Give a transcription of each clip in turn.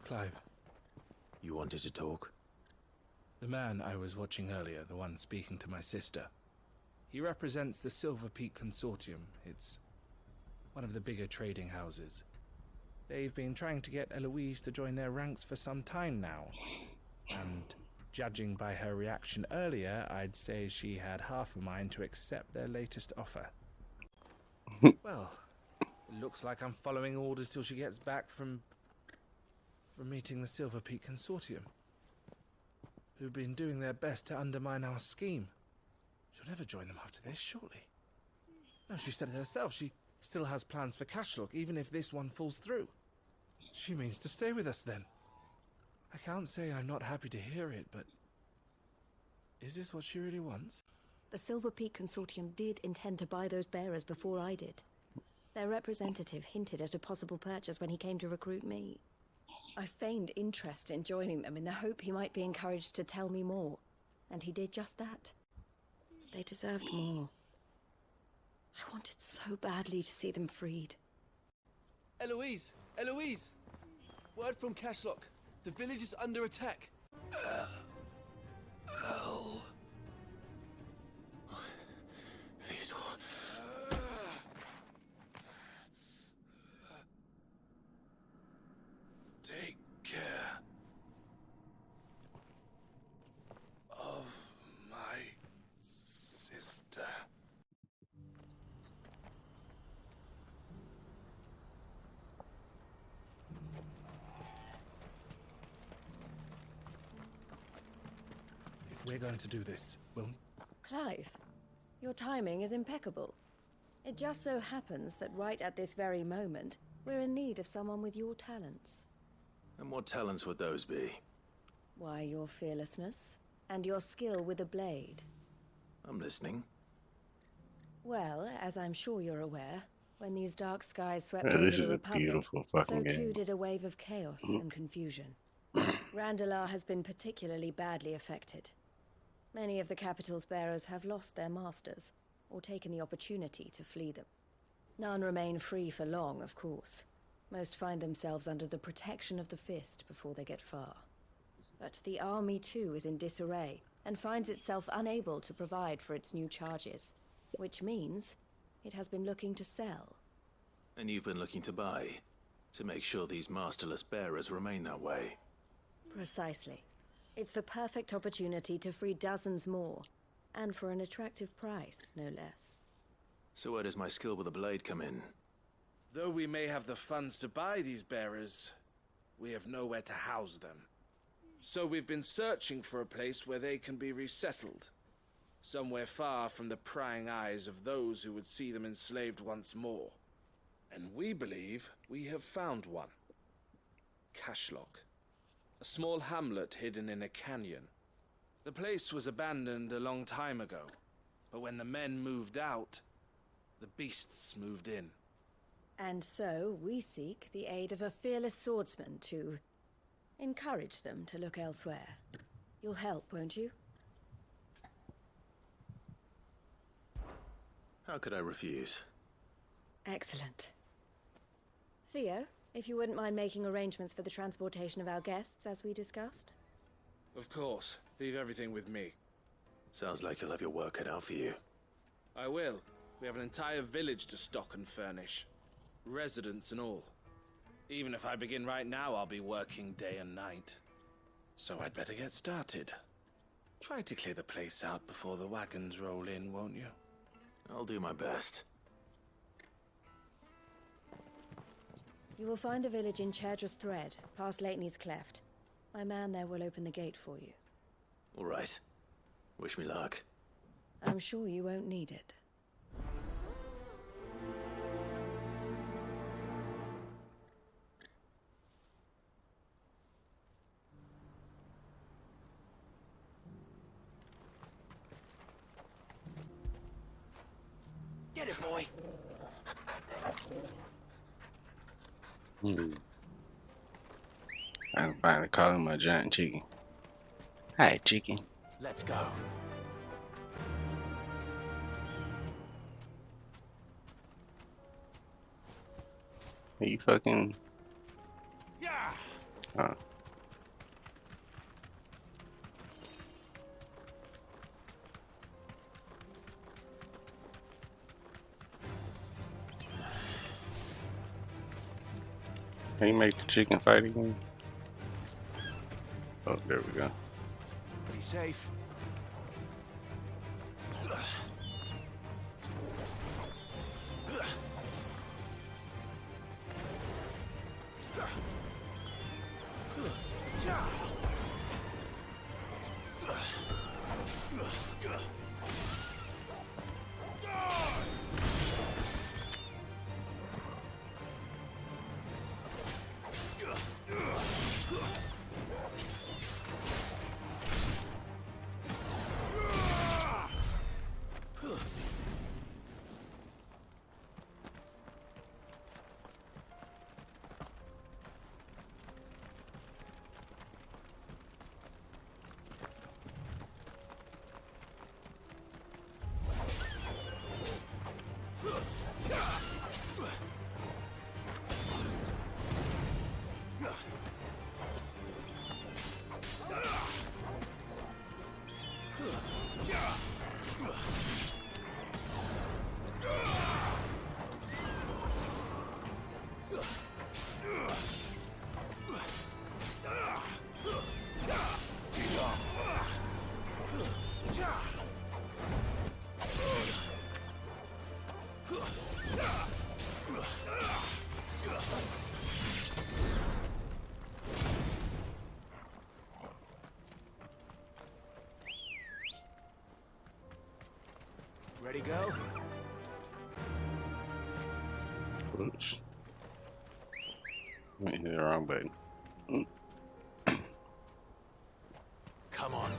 Clive. You wanted to talk? The man I was watching earlier, the one speaking to my sister. He represents the Silver Peak Consortium. It's one of the bigger trading houses. They've been trying to get Eloise to join their ranks for some time now. And judging by her reaction earlier, I'd say she had half a mind to accept their latest offer. Well, it looks like I'm following orders till she gets back from meeting the Silver Peak Consortium, who've been doing their best to undermine our scheme. She'll never join them after this, surely. No, she said it herself. She still has plans for Cashlock, even if this one falls through. She means to stay with us then. I can't say I'm not happy to hear it, but is this what she really wants? The Silver Peak Consortium did intend to buy those bearers before I did. Their representative hinted at a possible purchase when he came to recruit me. I feigned interest in joining them in the hope he might be encouraged to tell me more, and he did just that. They deserved more. I wanted so badly to see them freed. Eloise! Eloise! Word from Cashlock. The village is under attack. Hell. Theodore. Take care of my sister. If we're going to do this, we'll... Clive, your timing is impeccable. It just so happens that right at this very moment, we're in need of someone with your talents. And what talents would those be? Why, your fearlessness, and your skill with a blade. I'm listening. Well, as I'm sure you're aware, when these dark skies swept Yeah, over this is the a Republic, beautiful so fucking too game. did a wave of chaos and confusion. Randalar has been particularly badly affected. Many of the capital's bearers have lost their masters, or taken the opportunity to flee them. None remain free for long, of course. Most find themselves under the protection of the Fist before they get far. But the army too is in disarray, and finds itself unable to provide for its new charges, which means it has been looking to sell. And you've been looking to buy, to make sure these masterless bearers remain that way. Precisely. It's the perfect opportunity to free dozens more, and for an attractive price, no less. So where does my skill with a blade come in? Though we may have the funds to buy these bearers, we have nowhere to house them. So we've been searching for a place where they can be resettled. Somewhere far from the prying eyes of those who would see them enslaved once more. And we believe we have found one. Cashlock. A small hamlet hidden in a canyon. The place was abandoned a long time ago, but when the men moved out, the beasts moved in. And so we seek the aid of a fearless swordsman to encourage them to look elsewhere. You'll help, won't you? How could I refuse? Excellent. Theo, if you wouldn't mind making arrangements for the transportation of our guests, as we discussed. Of course. Leave everything with me. Sounds like you'll have your work cut out for you. I will. We have an entire village to stock and furnish. Residents and all. Even if I begin right now, I'll be working day and night. So I'd better get started. Try to clear the place out before the wagons roll in, won't you? I'll do my best. You will find a village in Chadra's Thread, past Lateney's Cleft. My man there will open the gate for you. All right. Wish me luck. I'm sure you won't need it. Get it, boy! I can finally call him my giant chicken. Hi, chicken. Let's go. Are you fucking... Yeah! Huh. Can you make the chicken fight again? Oh, there we go. Be safe. Ready, go? Oops. I hit the wrong button. Come on.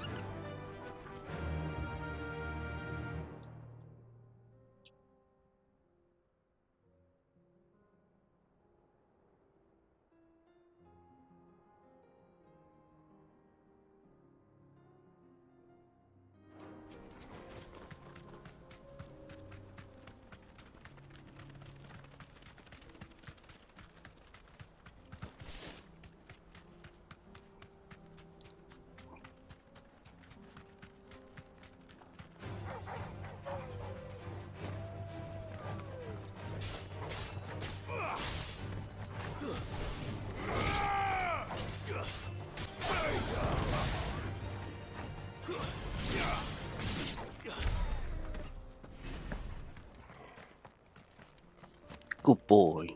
Good boy.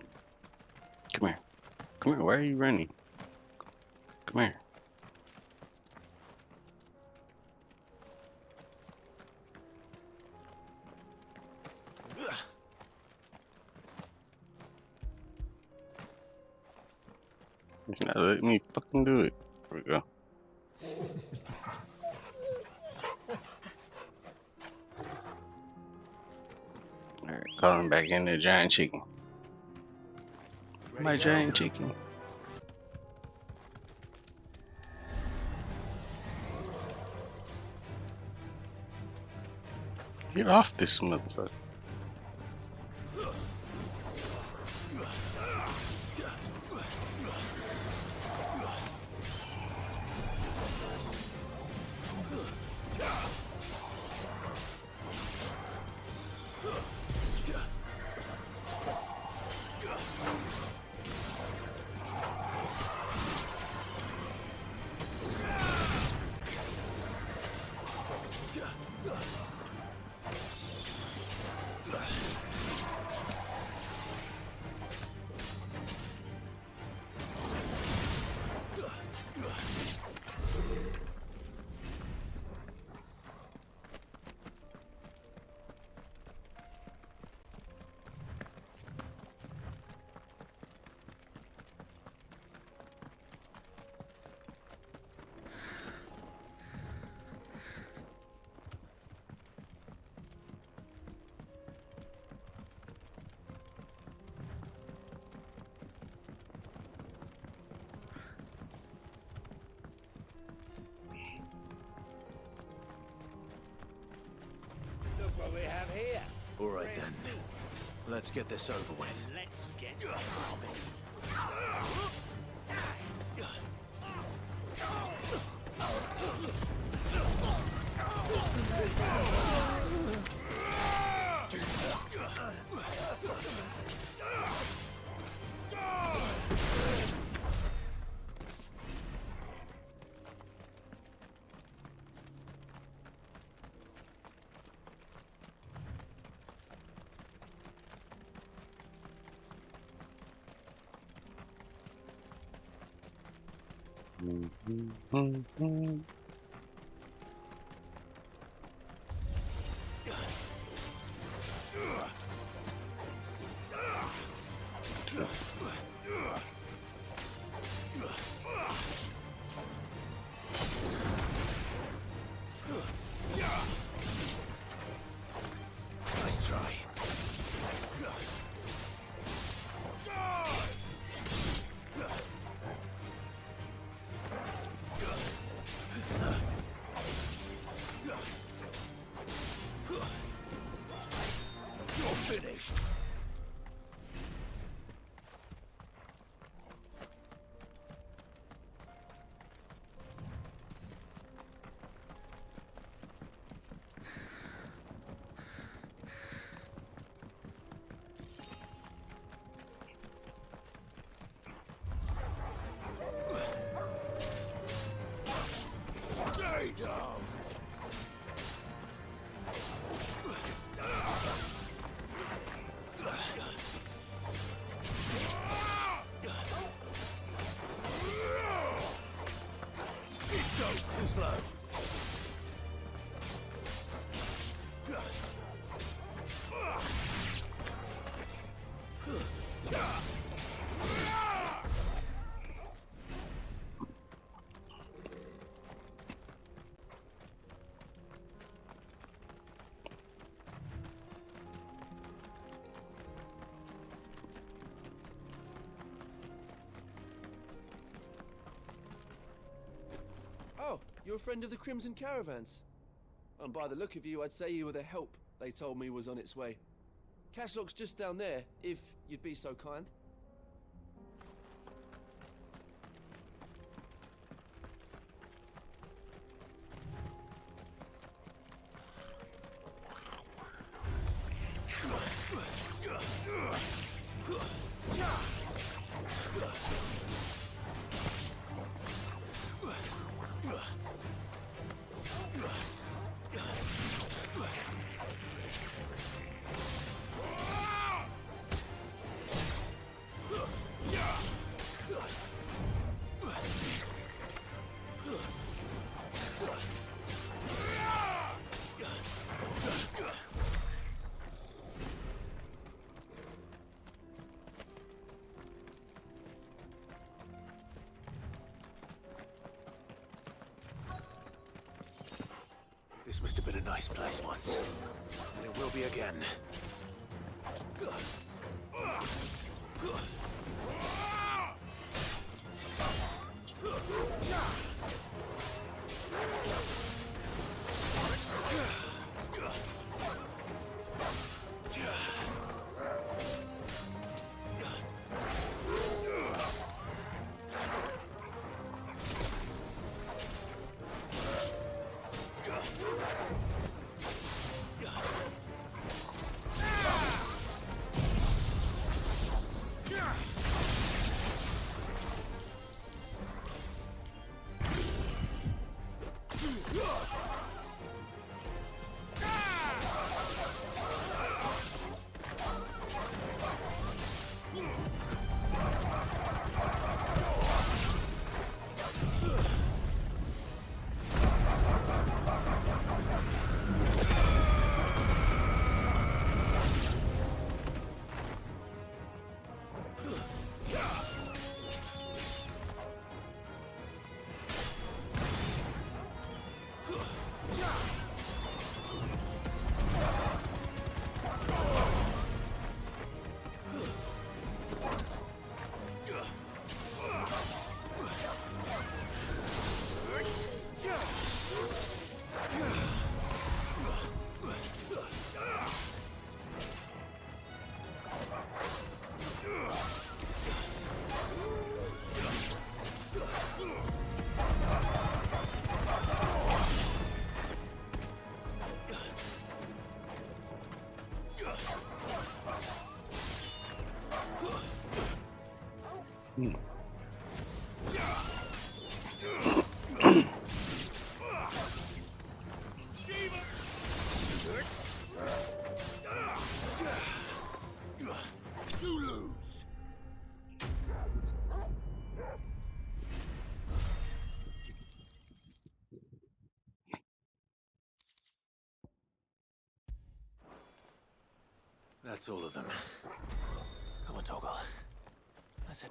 Come here. Come here. Why are you running? Come here. You're not letting me fucking do it. There we go. Alright, calling back in the giant chicken. My giant chicken. Get off this motherfucker. What we have here? All right then. Let's get this over with. Let's get moving. Nice try. You're finished. Stay down. It's so too slow. Oh, you're a friend of the Crimson Caravans. And by the look of you, I'd say you were the help they told me was on its way. Cashlock's just down there, if you'd be so kind. This must have been a nice place once, and it will be again. You lose. That's all of them. Come on, Toggle. That's it.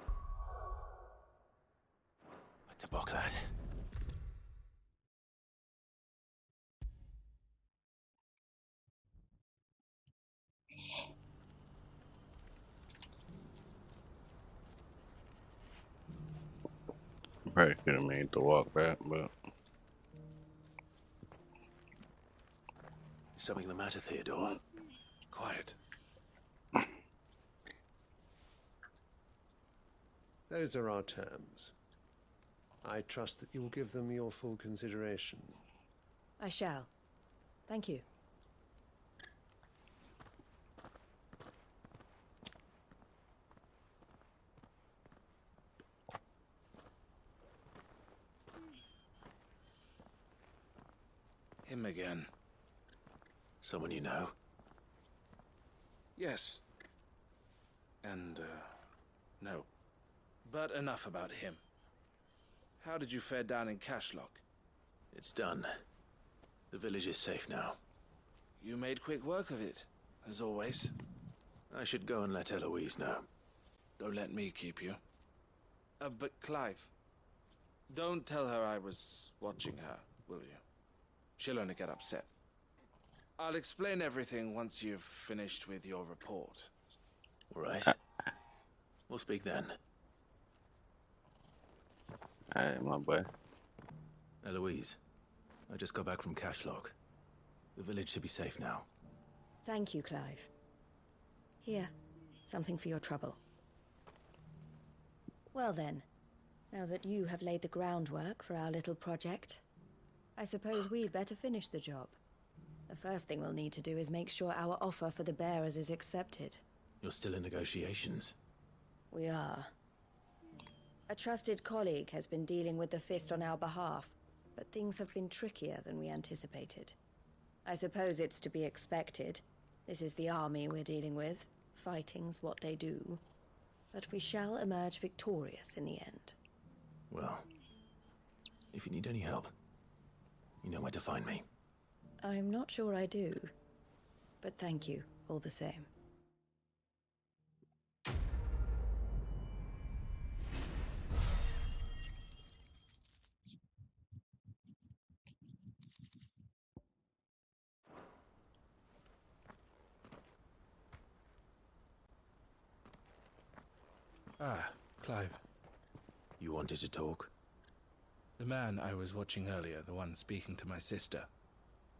Back to Bock, lad. Probably could have made the walk back, but Is something the matter, Theodore? Quiet. Those are our terms. I trust that you will give them your full consideration. I shall. Thank you. Him again. Someone you know? Yes. And, no. But enough about him. How did you fare down in Cashlock? It's done. The village is safe now. You made quick work of it, as always. I should go and let Eloise know. Don't let me keep you. But Clive, don't tell her I was watching her, will you? She'll only get upset. I'll explain everything once you've finished with your report. All right. We'll speak then. alright, my boy. Eloise, I just got back from Cashlock. The village should be safe now. Thank you, Clive. Here, something for your trouble. Well then, now that you have laid the groundwork for our little project, I suppose we'd better finish the job. The first thing we'll need to do is make sure our offer for the bearers is accepted. You're still in negotiations. We are. A trusted colleague has been dealing with the Fist on our behalf, but things have been trickier than we anticipated. I suppose it's to be expected. This is the army we're dealing with. Fighting's what they do. But we shall emerge victorious in the end. Well, if you need any help, you know where to find me. I'm not sure I do. But thank you, all the same. Ah, Clive. You wanted to talk? The man I was watching earlier, the one speaking to my sister.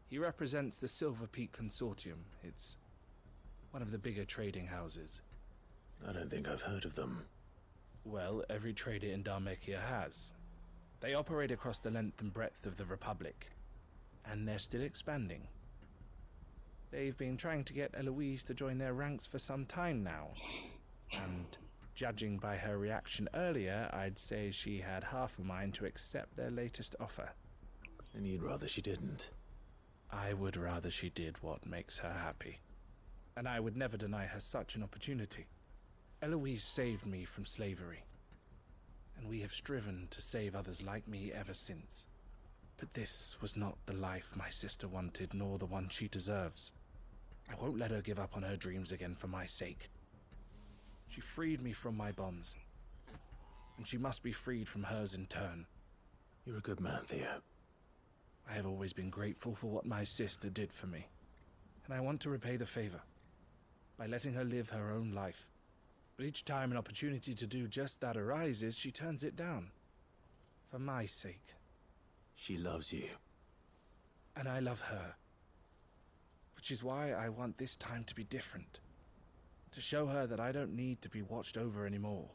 He represents the Silver Peak Consortium. It's one of the bigger trading houses. I don't think I've heard of them. Well, every trader in Dharmekia has. They operate across the length and breadth of the Republic, and they're still expanding. They've been trying to get Eloise to join their ranks for some time now, and judging by her reaction earlier, I'd say she had half a mind to accept their latest offer. And you'd rather she didn't? I would rather she did what makes her happy. And I would never deny her such an opportunity. Eloise saved me from slavery, and we have striven to save others like me ever since. But this was not the life my sister wanted, nor the one she deserves. I won't let her give up on her dreams again for my sake. She freed me from my bonds, and she must be freed from hers in turn. You're a good man, Theo. I have always been grateful for what my sister did for me, and I want to repay the favor by letting her live her own life. But each time an opportunity to do just that arises, she turns it down. For my sake. She loves you. And I love her. Which is why I want this time to be different. To show her that I don't need to be watched over anymore.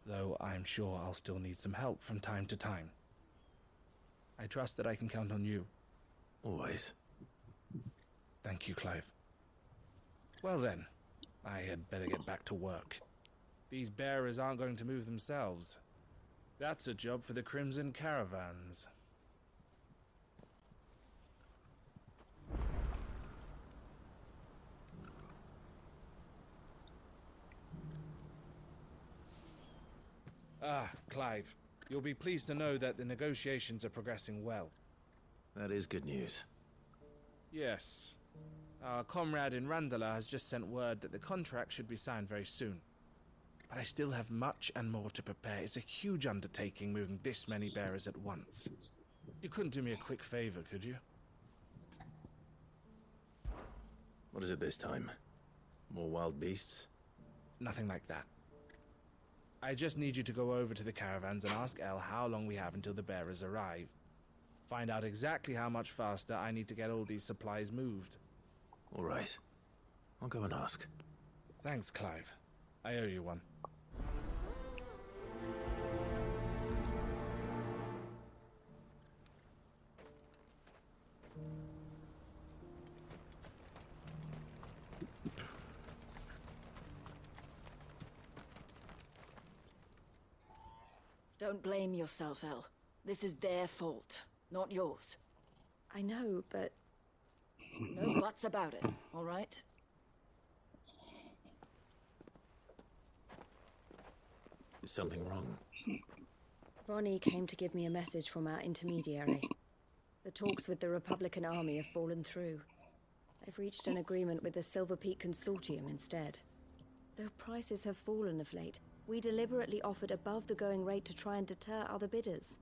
Though I'm sure I'll still need some help from time to time. I trust that I can count on you. Always. Thank you, Clive. Well then, I had better get back to work. These bearers aren't going to move themselves. That's a job for the Crimson Caravans. Ah, Clive. You'll be pleased to know that the negotiations are progressing well. That is good news. Yes. Our comrade in Randala has just sent word that the contract should be signed very soon. But I still have much and more to prepare. It's a huge undertaking moving this many bearers at once. You couldn't do me a quick favor, could you? What is it this time? More wild beasts? Nothing like that. I just need you to go over to the caravans and ask El how long we have until the bearers arrive. Find out exactly how much faster I need to get all these supplies moved. All right. I'll go and ask. Thanks, Clive. I owe you one. Don't blame yourself, El. This is their fault, not yours. I know, but No buts about it, all right? Is something wrong? Vonnie came to give me a message from our intermediary. The talks with the Republican army have fallen through. They've reached an agreement with the Silver Peak Consortium instead. Though prices have fallen of late, we deliberately offered above the going rate to try and deter other bidders.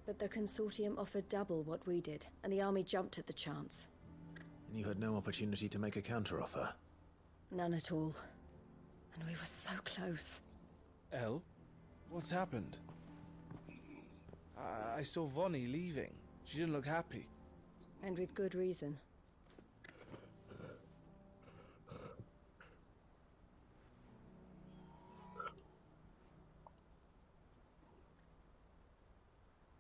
But the Consortium offered double what we did, and the army jumped at the chance. And you had no opportunity to make a counteroffer? None at all. And we were so close. El? What's happened? I saw Vonnie leaving. She didn't look happy. And with good reason.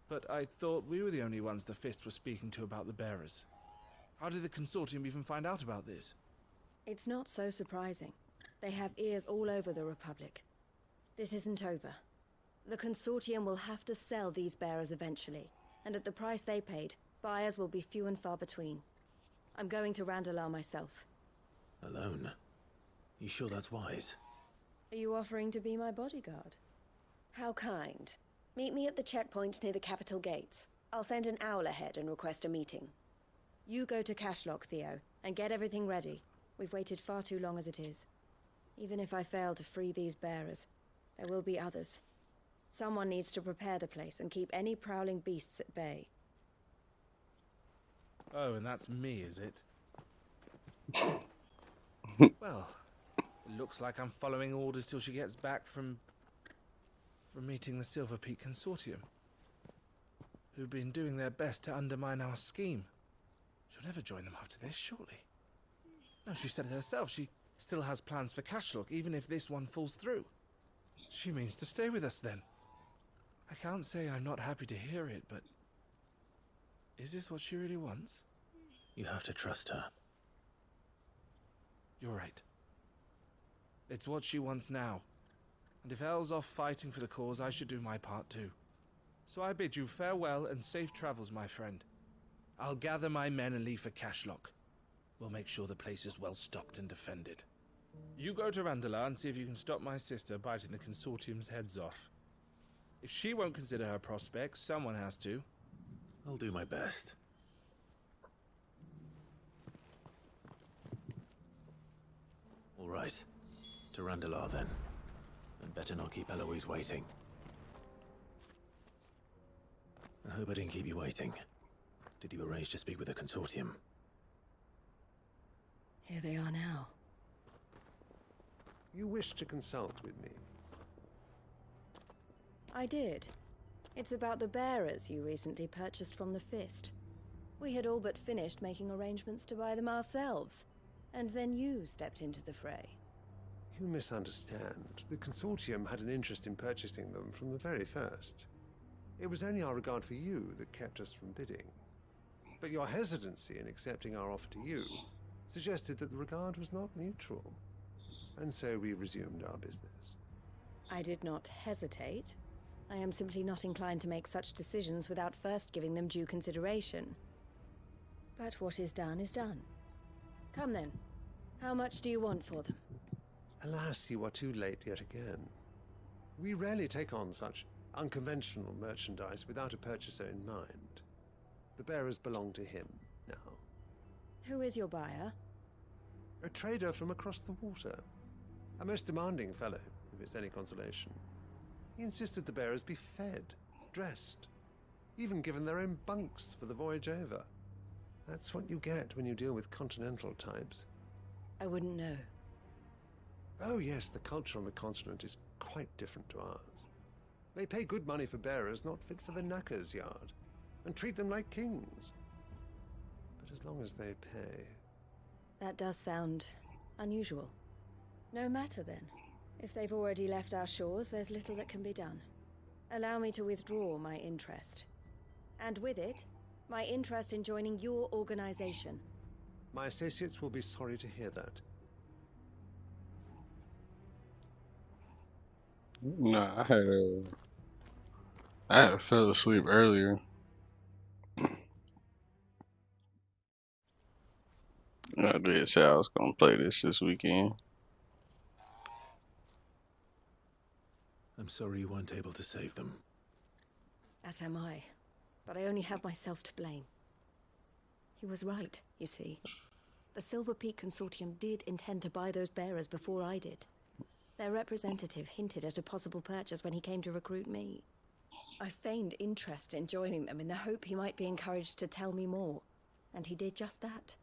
But I thought we were the only ones the Fist were speaking to about the bearers. How did the Consortium even find out about this? It's not so surprising. They have ears all over the Republic. This isn't over. The Consortium will have to sell these bearers eventually, and at the price they paid, buyers will be few and far between. I'm going to Randalar myself. Alone? You sure that's wise? Are you offering to be my bodyguard? How kind. Meet me at the checkpoint near the capital gates. I'll send an owl ahead and request a meeting. You go to Cashlock, Theo, and get everything ready. We've waited far too long as it is. Even if I fail to free these bearers, there will be others. Someone needs to prepare the place and keep any prowling beasts at bay. Oh, and that's me, is it? Well, it looks like I'm following orders till she gets back from meeting the Silver Peak Consortium, who've been doing their best to undermine our scheme. She'll never join them after this, surely. No, she said it herself. She still has plans for Cashlock, even if this one falls through. She means to stay with us, then. I can't say I'm not happy to hear it, but is this what she really wants? You have to trust her. You're right. It's what she wants now. And if Elle's off fighting for the cause, I should do my part too. So I bid you farewell and safe travels, my friend. I'll gather my men and leave for Cashlock. We'll make sure the place is well stocked and defended. You go to Randalar and see if you can stop my sister biting the Consortium's heads off. If she won't consider her prospects, someone has to. I'll do my best. All right. To Randalar, then. And better not keep Eloise waiting. I hope I didn't keep you waiting. Did you arrange to speak with the Consortium? Here they are now. You wish to consult with me? I did. It's about the bearers you recently purchased from the Fist. We had all but finished making arrangements to buy them ourselves. And then you stepped into the fray. You misunderstand. The Consortium had an interest in purchasing them from the very first. It was only our regard for you that kept us from bidding. But your hesitancy in accepting our offer to you suggested that the regard was not mutual. And so we resumed our business. I did not hesitate. I am simply not inclined to make such decisions without first giving them due consideration. But what is done is done. Come then. How much do you want for them? Alas, you are too late yet again. We rarely take on such unconventional merchandise without a purchaser in mind. The bearers belong to him now. Who is your buyer? A trader from across the water. A most demanding fellow, if it's any consolation. He insisted the bearers be fed, dressed, even given their own bunks for the voyage over. That's what you get when you deal with continental types. I wouldn't know. Oh yes, the culture on the continent is quite different to ours. They pay good money for bearers not fit for the knacker's yard, and treat them like kings. But as long as they pay... That does sound unusual. No matter then. If they've already left our shores, there's little that can be done. Allow me to withdraw my interest. And with it, my interest in joining your organization. My associates will be sorry to hear that. No, I had fell asleep earlier. I did say I was gonna play this weekend. I'm sorry you weren't able to save them. As am I. But I only have myself to blame. He was right, you see. The Silver Peak Consortium did intend to buy those bearers before I did. Their representative hinted at a possible purchase when he came to recruit me. I feigned interest in joining them in the hope he might be encouraged to tell me more. And he did just that.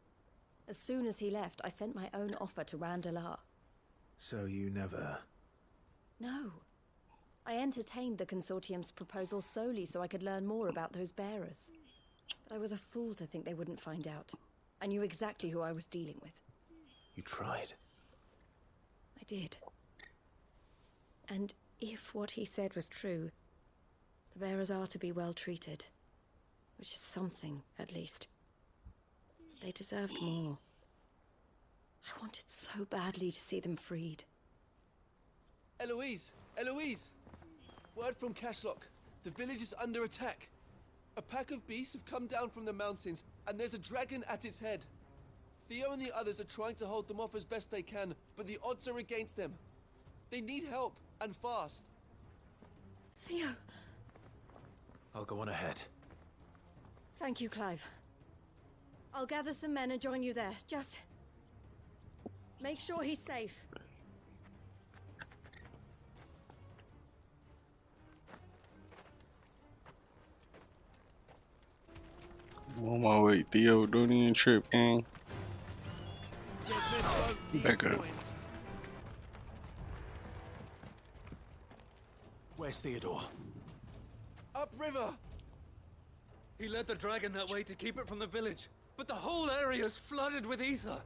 As soon as he left, I sent my own offer to Randalar. So you never... No. I entertained the Consortium's proposal solely so I could learn more about those bearers. But I was a fool to think they wouldn't find out. I knew exactly who I was dealing with. You tried. I did. And if what he said was true, the bearers are to be well treated. Which is something, at least. They deserved more. I wanted so badly to see them freed. Eloise! Eloise! Word from Cashlock. The village is under attack. A pack of beasts have come down from the mountains, and there's a dragon at its head. Theo and the others are trying to hold them off as best they can, but the odds are against them. They need help, and fast. Theo! I'll go on ahead. Thank you, Clive. I'll gather some men and join you there. Just... make sure he's safe. I'm on my way, Theo. Don't even trip, gang. Back up. Where's Theodore? Upriver! He led the dragon that way to keep it from the village, but the whole area's flooded with ether.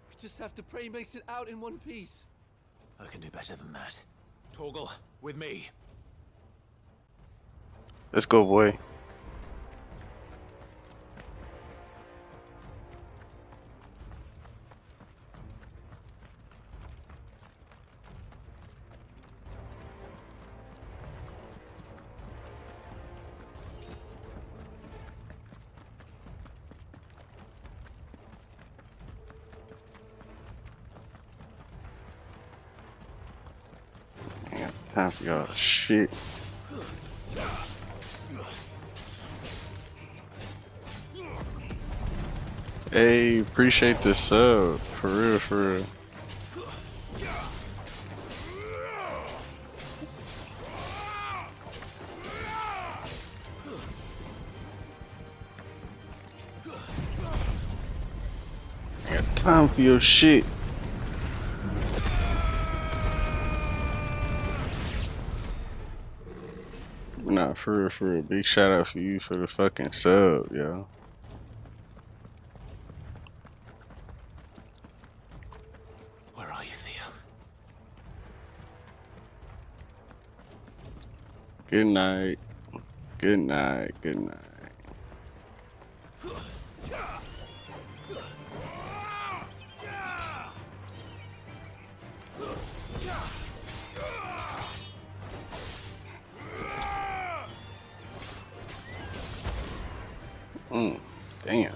We just have to pray he makes it out in one piece. I can do better than that. Torgal, with me. Let's go, boy. Time for y'all shit. Hey, appreciate the sub. For real, for real. I got time for your shit. Nah, for real, big shout out for you for the fucking sub, yo. Where are you, Theo? Good night. Good night. Good night. Damn.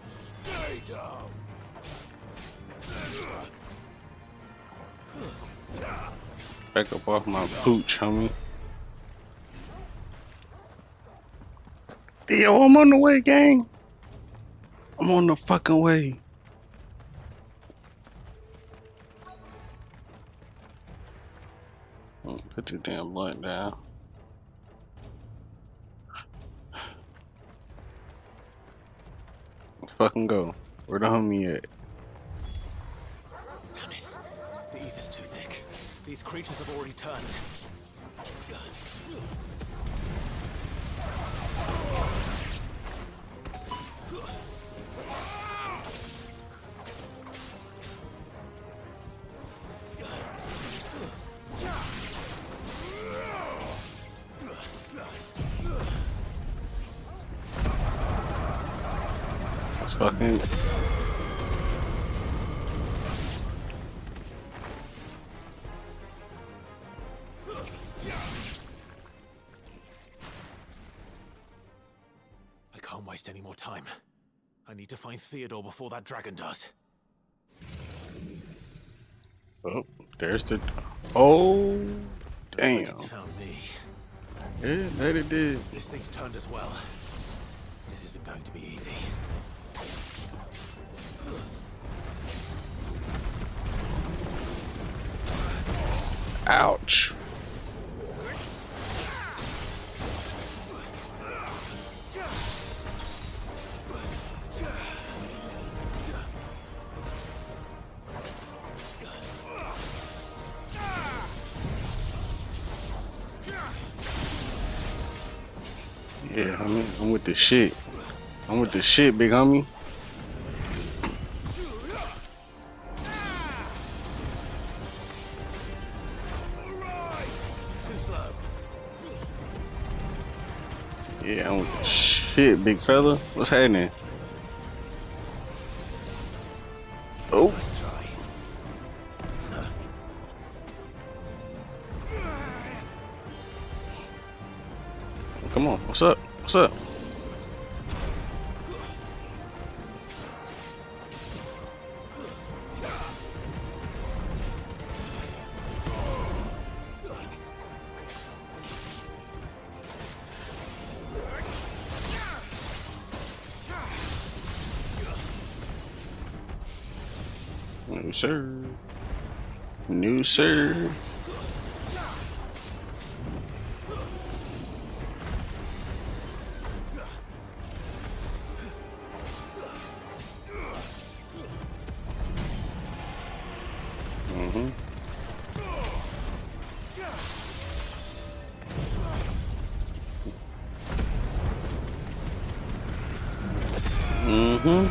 Stay down. Back up off my pooch, homie. Yo, I'm on the way, gang. I'm on the fucking way. Put the damn blunt down. Let's fucking go. Where the homie at? Damn it. The ether's too thick. These creatures have already turned. Let's fucking... I can't waste any more time. I need to find Theodore before that dragon does. Oh, there's the... Oh, damn. Looks like it's found me. Yeah, that it did. This thing's turned as well. This isn't going to be easy. Ouch. Yeah, homie, I'm with the shit. I'm with the shit, big homie. Too slow. Yeah, I'm with the shit, big fella. What's happening? Oh, Nice try. come on. What's up? What's up? No, sir. No, sir. Mm-hmm. Mm-hmm.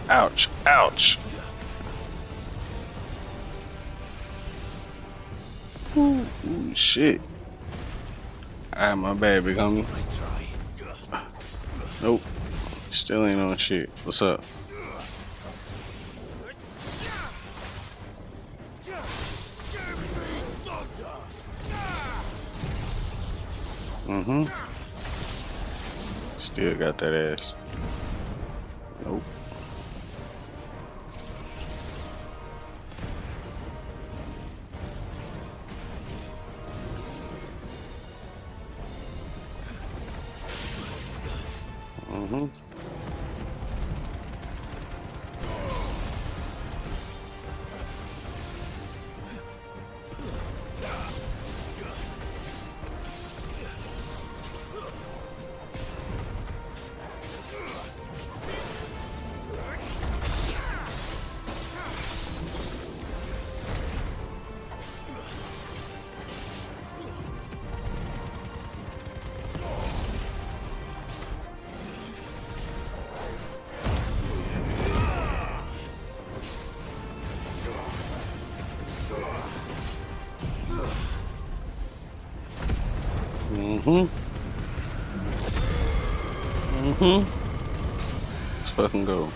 Ouch, ouch. Ooh, shit. Ah, my bad, big homie. Nice try. Nope. Still ain't on shit. What's up? Mm-hmm. Still got that ass. Nope. Mm-hmm. Mm-hmm. Let's fucking go.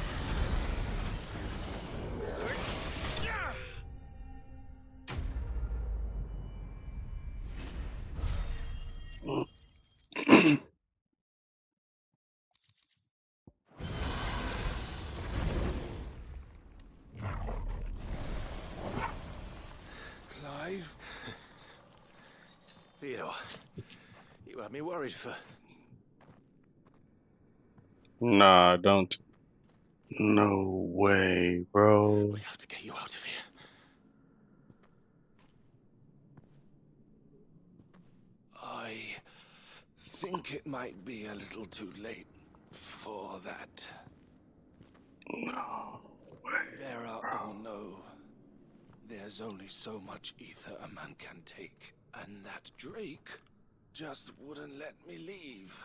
Clive? Theodore, you had me worried for... Nah, don't. No way, bro. We have to get you out of here. I think it might be a little too late for that. No way. There are all know there's only so much ether a man can take, and that Drake just wouldn't let me leave.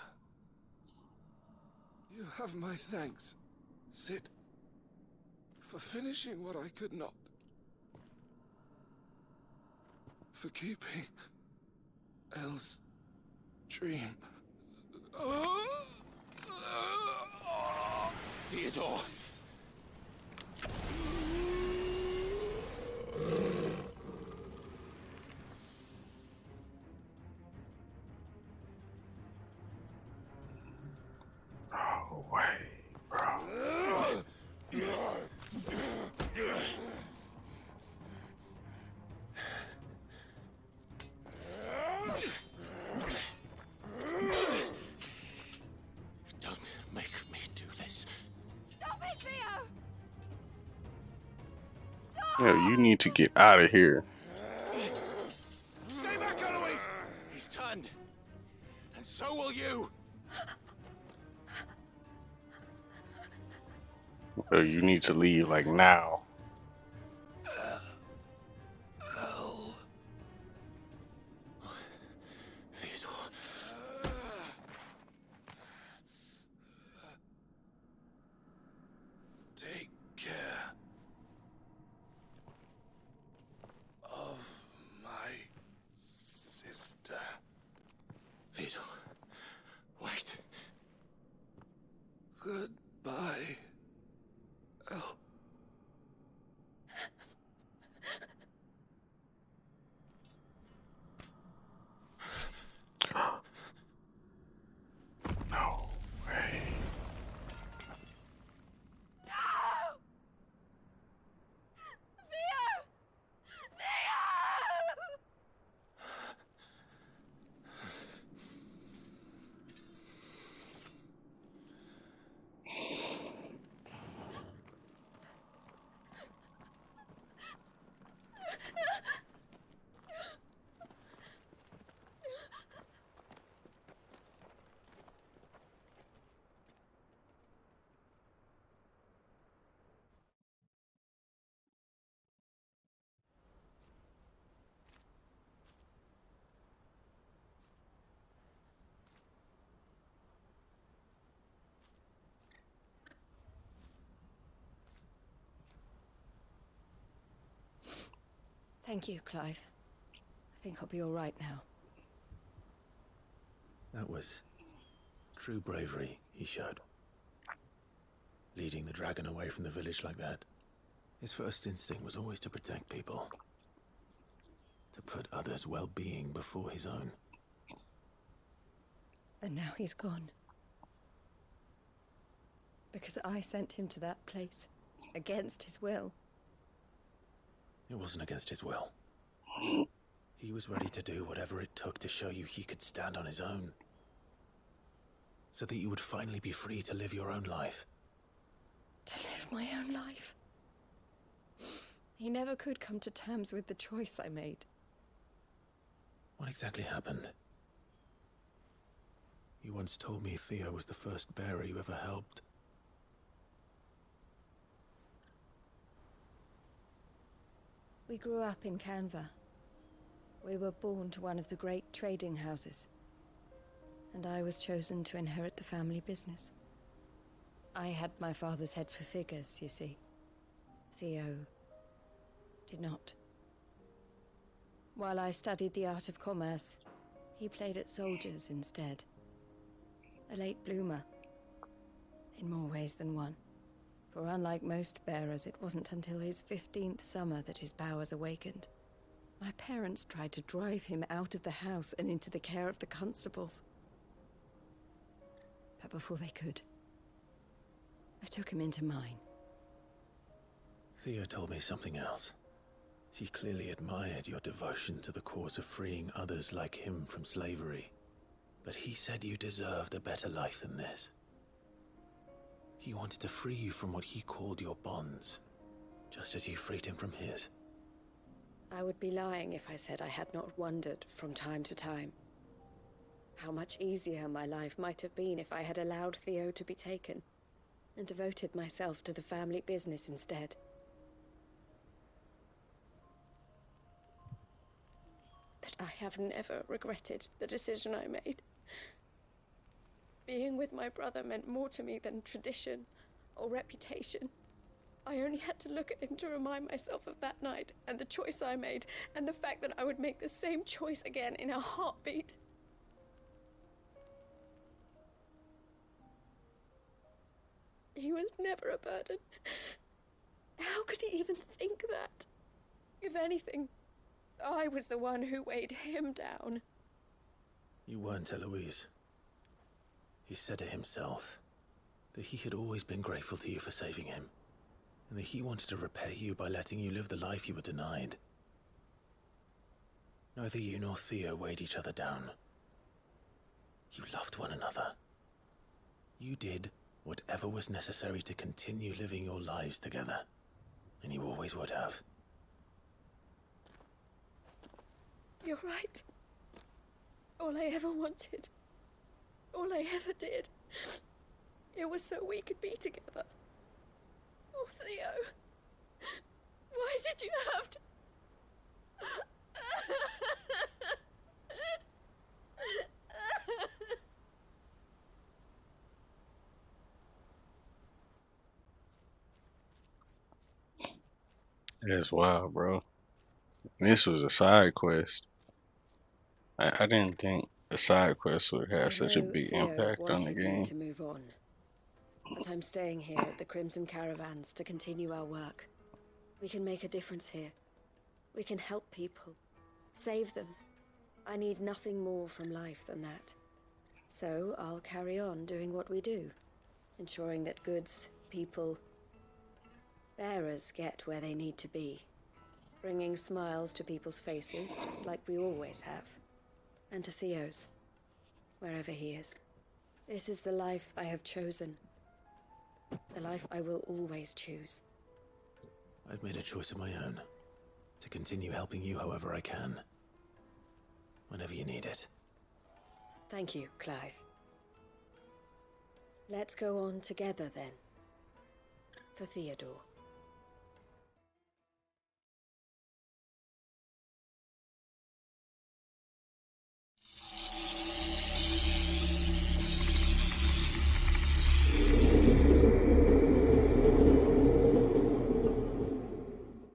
You have my thanks, Sid, for finishing what I could not. For keeping Elle's dream. Theodore! No way, bro. Don't make me do this. Stop it, Theo! Yo, you need to get out of here. Stay back, Eloise! He's turned. And so will you! Yo, you need to leave, like, now. Theodore. Take care of my sister. Theodore. Wait. Goodbye, Elle. No way. Thank you, Clive. I think I'll be all right now. That was true bravery he showed. Leading the dragon away from the village like that. His first instinct was always to protect people. To put others' well-being before his own. And now he's gone. Because I sent him to that place, against his will. It wasn't against his will. He was ready to do whatever it took to show you he could stand on his own. So that you would finally be free to live your own life. To live my own life. He never could come to terms with the choice I made. What exactly happened? You once told me Theo was the first bearer you ever helped. We grew up in Canva. We were born to one of the great trading houses. And I was chosen to inherit the family business. I had my father's head for figures, you see. Theo did not. While I studied the art of commerce, he played at soldiers instead. A late bloomer, In more ways than one. For unlike most bearers, it wasn't until his 15th summer that his powers awakened. My parents tried to drive him out of the house and into the care of the constables. But before they could, I took him into mine. Theo told me something else. He clearly admired your devotion to the cause of freeing others like him from slavery. But he said you deserved a better life than this. He wanted to free you from what he called your bonds, just as you freed him from his. I would be lying if I said I had not wondered from time to time how much easier my life might have been if I had allowed Theo to be taken and devoted myself to the family business instead. But I have never regretted the decision I made. Being with my brother meant more to me than tradition or reputation. I only had to look at him to remind myself of that night and the choice I made, and the fact that I would make the same choice again in a heartbeat. He was never a burden. How could he even think that? If anything, I was the one who weighed him down. You weren't, Eloise. He said it himself, that he had always been grateful to you for saving him, and that he wanted to repay you by letting you live the life you were denied. Neither you nor Theo weighed each other down. You loved one another. You did whatever was necessary to continue living your lives together, and you always would have. You're right. All I ever wanted, all I ever did, it was so we could be together. Oh, Theo, why did you have to... That's wild, bro. This was a side quest. I didn't think a side quest would I have such a know big Theo impact on the wanted me game. to move on, but I'm staying here at the Crimson Caravans to continue our work. We can make a difference here. We can help people, save them. I need nothing more from life than that. So I'll carry on doing what we do, ensuring that goods, people, bearers get where they need to be, bringing smiles to people's faces just like we always have, and to Theo's, wherever he is. This is the life I have chosen, the life I will always choose. I've made a choice of my own, to continue helping you however I can, whenever you need it. Thank you, Clive. Let's go on together then, for Theodore.